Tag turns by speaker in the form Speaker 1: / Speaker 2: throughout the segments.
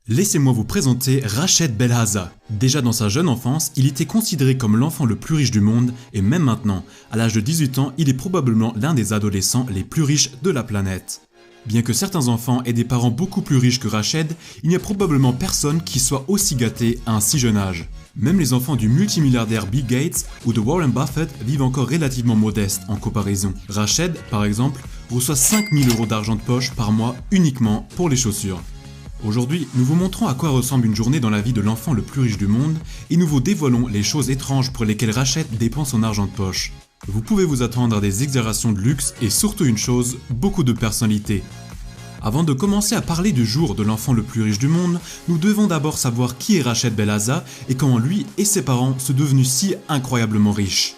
Speaker 1: Laissez-moi vous présenter Rached Belhaza. Déjà dans sa jeune enfance, il était considéré comme l'enfant le plus riche du monde et même maintenant, à l'âge de 18 ans, il est probablement l'un des adolescents les plus riches de la planète. Bien que certains enfants aient des parents beaucoup plus riches que Rached, il n'y a probablement personne qui soit aussi gâté à un si jeune âge. Même les enfants du multimilliardaire Bill Gates ou de Warren Buffett vivent encore relativement modestes en comparaison. Rached, par exemple, reçoit 5000 € d'argent de poche par mois uniquement pour les chaussures. Aujourd'hui, nous vous montrons à quoi ressemble une journée dans la vie de l'enfant le plus riche du monde et nous vous dévoilons les choses étranges pour lesquelles Rached dépense son argent de poche. Vous pouvez vous attendre à des exagérations de luxe et surtout une chose, beaucoup de personnalité. Avant de commencer à parler du jour de l'enfant le plus riche du monde, nous devons d'abord savoir qui est Rached Belhaza et comment lui et ses parents sont devenus si incroyablement riches.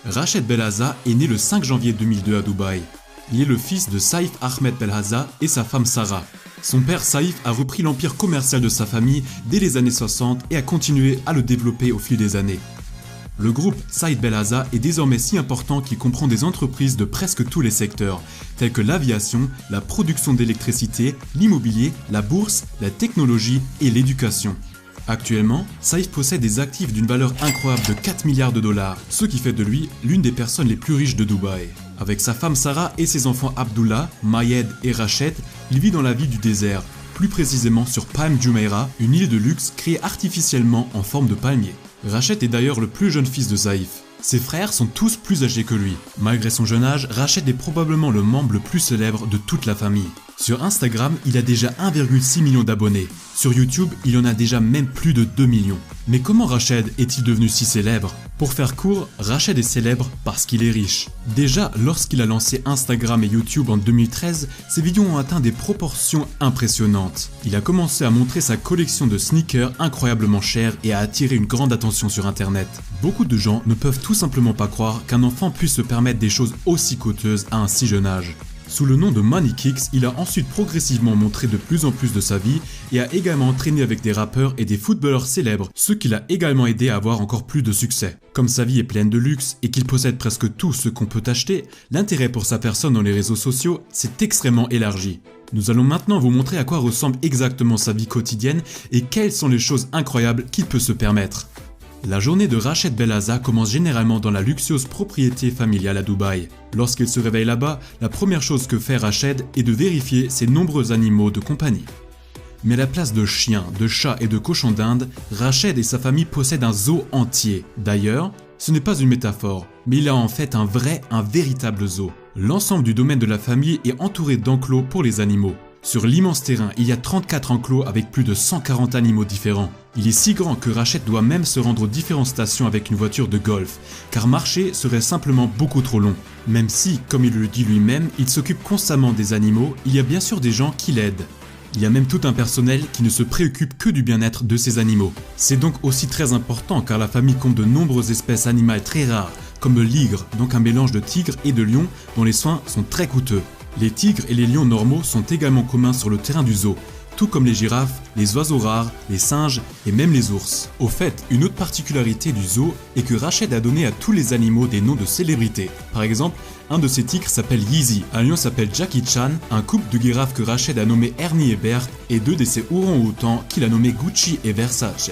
Speaker 1: Rached Belhaza est né le 5 janvier 2002 à Dubaï. Il est le fils de Saïf Ahmed Belhaza et sa femme Sarah. Son père Saïf a repris l'empire commercial de sa famille dès les années 60 et a continué à le développer au fil des années. Le groupe Saïf Belhaza est désormais si important qu'il comprend des entreprises de presque tous les secteurs, tels que l'aviation, la production d'électricité, l'immobilier, la bourse, la technologie et l'éducation. Actuellement, Saïf possède des actifs d'une valeur incroyable de 4 milliards de dollars, ce qui fait de lui l'une des personnes les plus riches de Dubaï. Avec sa femme Sarah et ses enfants Abdullah, Mayed et Rached, il vit dans la ville du désert, plus précisément sur Palm Jumeirah, une île de luxe créée artificiellement en forme de palmier. Rached est d'ailleurs le plus jeune fils de Saïf. Ses frères sont tous plus âgés que lui. Malgré son jeune âge, Rached est probablement le membre le plus célèbre de toute la famille. Sur Instagram, il a déjà 1,6 million d'abonnés. Sur YouTube, il en a déjà même plus de 2 millions. Mais comment Rached est-il devenu si célèbre? Pour faire court, Rached est célèbre parce qu'il est riche. Déjà, lorsqu'il a lancé Instagram et YouTube en 2013, ses vidéos ont atteint des proportions impressionnantes. Il a commencé à montrer sa collection de sneakers incroyablement chers et a attiré une grande attention sur internet. Beaucoup de gens ne peuvent tout simplement pas croire qu'un enfant puisse se permettre des choses aussi coûteuses à un si jeune âge. Sous le nom de Money Kicks, il a ensuite progressivement montré de plus en plus de sa vie et a également entraîné avec des rappeurs et des footballeurs célèbres, ce qui l'a également aidé à avoir encore plus de succès. Comme sa vie est pleine de luxe et qu'il possède presque tout ce qu'on peut acheter, l'intérêt pour sa personne dans les réseaux sociaux s'est extrêmement élargi. Nous allons maintenant vous montrer à quoi ressemble exactement sa vie quotidienne et quelles sont les choses incroyables qu'il peut se permettre. La journée de Rached Belhaza commence généralement dans la luxueuse propriété familiale à Dubaï. Lorsqu'il se réveille là-bas, la première chose que fait Rached est de vérifier ses nombreux animaux de compagnie. Mais à la place de chiens, de chats et de cochons d'Inde, Rached et sa famille possèdent un zoo entier. D'ailleurs, ce n'est pas une métaphore, mais il a en fait un véritable zoo. L'ensemble du domaine de la famille est entouré d'enclos pour les animaux. Sur l'immense terrain, il y a 34 enclos avec plus de 140 animaux différents. Il est si grand que Rached doit même se rendre aux différentes stations avec une voiture de golf, car marcher serait simplement beaucoup trop long. Même si, comme il le dit lui-même, il s'occupe constamment des animaux, il y a bien sûr des gens qui l'aident. Il y a même tout un personnel qui ne se préoccupe que du bien-être de ces animaux. C'est donc aussi très important car la famille compte de nombreuses espèces animales très rares, comme le ligre, donc un mélange de tigre et de lion dont les soins sont très coûteux. Les tigres et les lions normaux sont également communs sur le terrain du zoo, tout comme les girafes, les oiseaux rares, les singes et même les ours. Au fait, une autre particularité du zoo est que Rached a donné à tous les animaux des noms de célébrités. Par exemple, un de ses tigres s'appelle Yeezy, un lion s'appelle Jackie Chan, un couple de girafes que Rached a nommé Ernie et Bert et deux de ses orang-outans qu'il a nommés Gucci et Versace.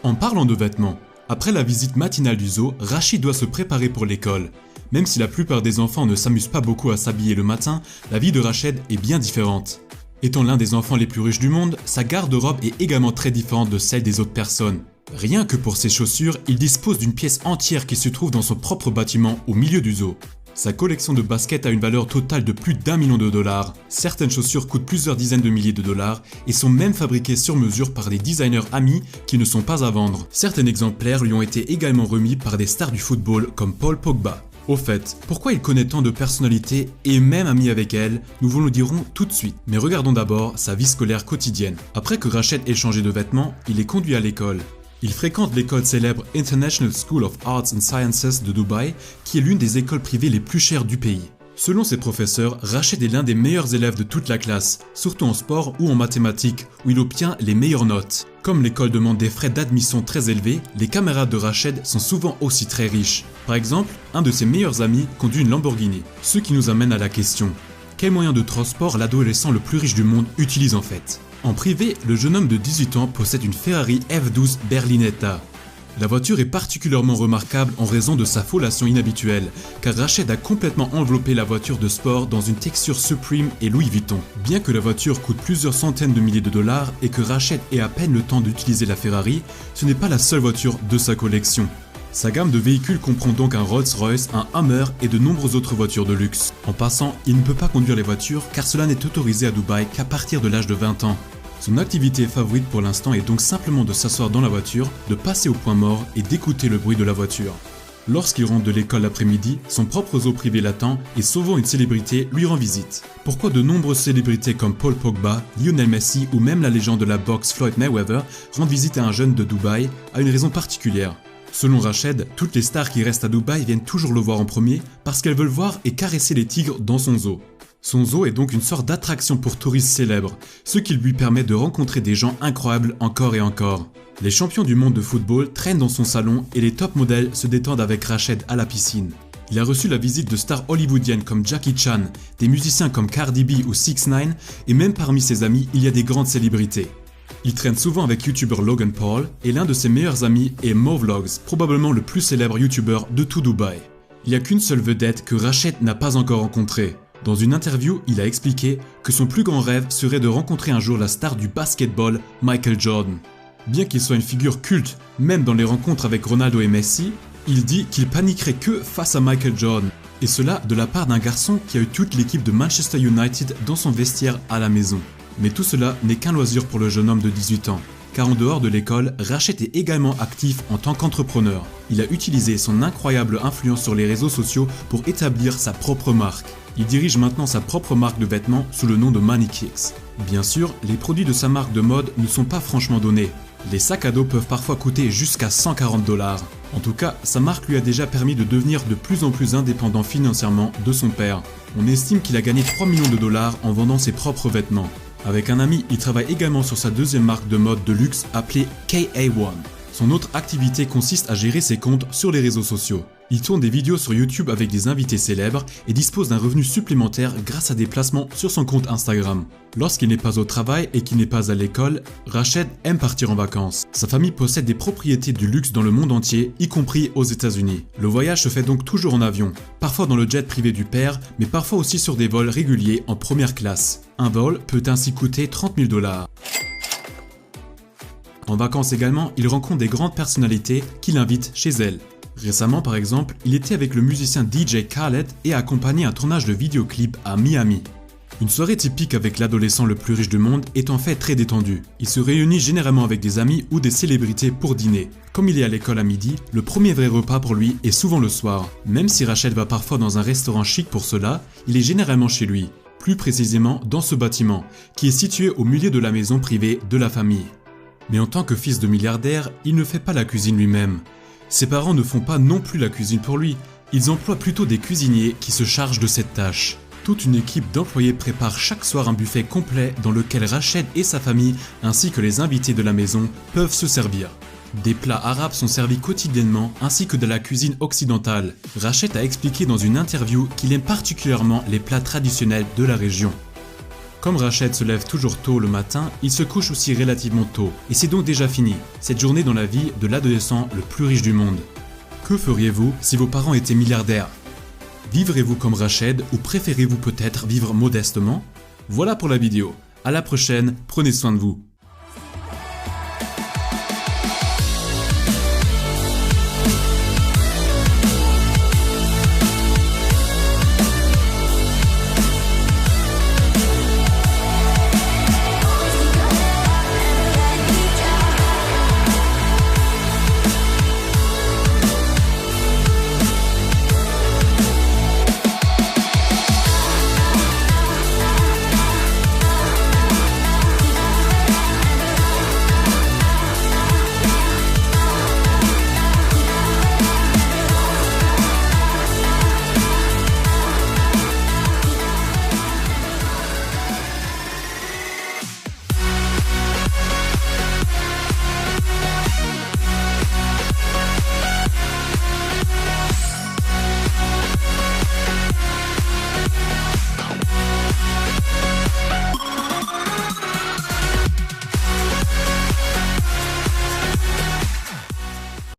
Speaker 1: En parlant de vêtements, après la visite matinale du zoo, Rached doit se préparer pour l'école. Même si la plupart des enfants ne s'amusent pas beaucoup à s'habiller le matin, la vie de Rached est bien différente. Étant l'un des enfants les plus riches du monde, sa garde-robe est également très différente de celle des autres personnes. Rien que pour ses chaussures, il dispose d'une pièce entière qui se trouve dans son propre bâtiment au milieu du zoo. Sa collection de baskets a une valeur totale de plus d'1 million de dollars. Certaines chaussures coûtent plusieurs dizaines de milliers de dollars et sont même fabriquées sur mesure par des designers amis qui ne sont pas à vendre. Certains exemplaires lui ont été également remis par des stars du football comme Paul Pogba. Au fait, pourquoi il connaît tant de personnalités et est même ami avec elles, nous vous le dirons tout de suite. Mais regardons d'abord sa vie scolaire quotidienne. Après que Rached ait changé de vêtements, il est conduit à l'école. Il fréquente l'école célèbre International School of Arts and Sciences de Dubaï, qui est l'une des écoles privées les plus chères du pays. Selon ses professeurs, Rached est l'un des meilleurs élèves de toute la classe, surtout en sport ou en mathématiques, où il obtient les meilleures notes. Comme l'école demande des frais d'admission très élevés, les camarades de Rached sont souvent aussi très riches. Par exemple, un de ses meilleurs amis conduit une Lamborghini. Ce qui nous amène à la question, quel moyen de transport l'adolescent le plus riche du monde utilise en fait? En privé, le jeune homme de 18 ans possède une Ferrari F12 Berlinetta. La voiture est particulièrement remarquable en raison de sa foliation inhabituelle, car Rached a complètement enveloppé la voiture de sport dans une texture Supreme et Louis Vuitton. Bien que la voiture coûte plusieurs centaines de milliers de dollars et que Rached ait à peine le temps d'utiliser la Ferrari, ce n'est pas la seule voiture de sa collection. Sa gamme de véhicules comprend donc un Rolls-Royce, un Hummer et de nombreuses autres voitures de luxe. En passant, il ne peut pas conduire les voitures car cela n'est autorisé à Dubaï qu'à partir de l'âge de 20 ans. Son activité favorite pour l'instant est donc simplement de s'asseoir dans la voiture, de passer au point mort et d'écouter le bruit de la voiture. Lorsqu'il rentre de l'école l'après-midi, son propre zoo privé l'attend et souvent une célébrité lui rend visite. Pourquoi de nombreuses célébrités comme Paul Pogba, Lionel Messi ou même la légende de la boxe Floyd Mayweather rendent visite à un jeune de Dubaï a une raison particulière. Selon Rached, toutes les stars qui restent à Dubaï viennent toujours le voir en premier parce qu'elles veulent voir et caresser les tigres dans son zoo. Son zoo est donc une sorte d'attraction pour touristes célèbres, ce qui lui permet de rencontrer des gens incroyables encore et encore. Les champions du monde de football traînent dans son salon et les top modèles se détendent avec Rached à la piscine. Il a reçu la visite de stars hollywoodiennes comme Jackie Chan, des musiciens comme Cardi B ou 6ix9ine et même parmi ses amis il y a des grandes célébrités. Il traîne souvent avec youtubeur Logan Paul et l'un de ses meilleurs amis est Movlogs, probablement le plus célèbre youtubeur de tout Dubaï. Il n'y a qu'une seule vedette que Rached n'a pas encore rencontrée. Dans une interview, il a expliqué que son plus grand rêve serait de rencontrer un jour la star du basketball, Michael Jordan. Bien qu'il soit une figure culte, même dans les rencontres avec Ronaldo et Messi, il dit qu'il paniquerait que face à Michael Jordan. Et cela de la part d'un garçon qui a eu toute l'équipe de Manchester United dans son vestiaire à la maison. Mais tout cela n'est qu'un loisir pour le jeune homme de 18 ans. Car en dehors de l'école, Rached est également actif en tant qu'entrepreneur. Il a utilisé son incroyable influence sur les réseaux sociaux pour établir sa propre marque. Il dirige maintenant sa propre marque de vêtements sous le nom de Money Kicks. Bien sûr, les produits de sa marque de mode ne sont pas franchement donnés. Les sacs à dos peuvent parfois coûter jusqu'à 140 $. En tout cas, sa marque lui a déjà permis de devenir de plus en plus indépendant financièrement de son père. On estime qu'il a gagné 3 millions de dollars en vendant ses propres vêtements. Avec un ami, il travaille également sur sa deuxième marque de mode de luxe appelée KA1. Son autre activité consiste à gérer ses comptes sur les réseaux sociaux. Il tourne des vidéos sur YouTube avec des invités célèbres et dispose d'un revenu supplémentaire grâce à des placements sur son compte Instagram. Lorsqu'il n'est pas au travail et qu'il n'est pas à l'école, Rached aime partir en vacances. Sa famille possède des propriétés du luxe dans le monde entier, y compris aux États-Unis. Le voyage se fait donc toujours en avion, parfois dans le jet privé du père, mais parfois aussi sur des vols réguliers en première classe. Un vol peut ainsi coûter 30 000 $. En vacances également, il rencontre des grandes personnalités qui l'invitent chez elles. Récemment par exemple, il était avec le musicien DJ Khaled et a accompagné un tournage de vidéoclip à Miami. Une soirée typique avec l'adolescent le plus riche du monde est en fait très détendue. Il se réunit généralement avec des amis ou des célébrités pour dîner. Comme il est à l'école à midi, le premier vrai repas pour lui est souvent le soir. Même si Rached va parfois dans un restaurant chic pour cela, il est généralement chez lui. Plus précisément dans ce bâtiment, qui est situé au milieu de la maison privée de la famille. Mais en tant que fils de milliardaire, il ne fait pas la cuisine lui-même. Ses parents ne font pas non plus la cuisine pour lui, ils emploient plutôt des cuisiniers qui se chargent de cette tâche. Toute une équipe d'employés prépare chaque soir un buffet complet dans lequel Rached et sa famille, ainsi que les invités de la maison, peuvent se servir. Des plats arabes sont servis quotidiennement ainsi que de la cuisine occidentale. Rached a expliqué dans une interview qu'il aime particulièrement les plats traditionnels de la région. Comme Rached se lève toujours tôt le matin, il se couche aussi relativement tôt. Et c'est donc déjà fini, cette journée dans la vie de l'adolescent le plus riche du monde. Que feriez-vous si vos parents étaient milliardaires? Vivrez-vous comme Rached ou préférez-vous peut-être vivre modestement? Voilà pour la vidéo. À la prochaine, prenez soin de vous.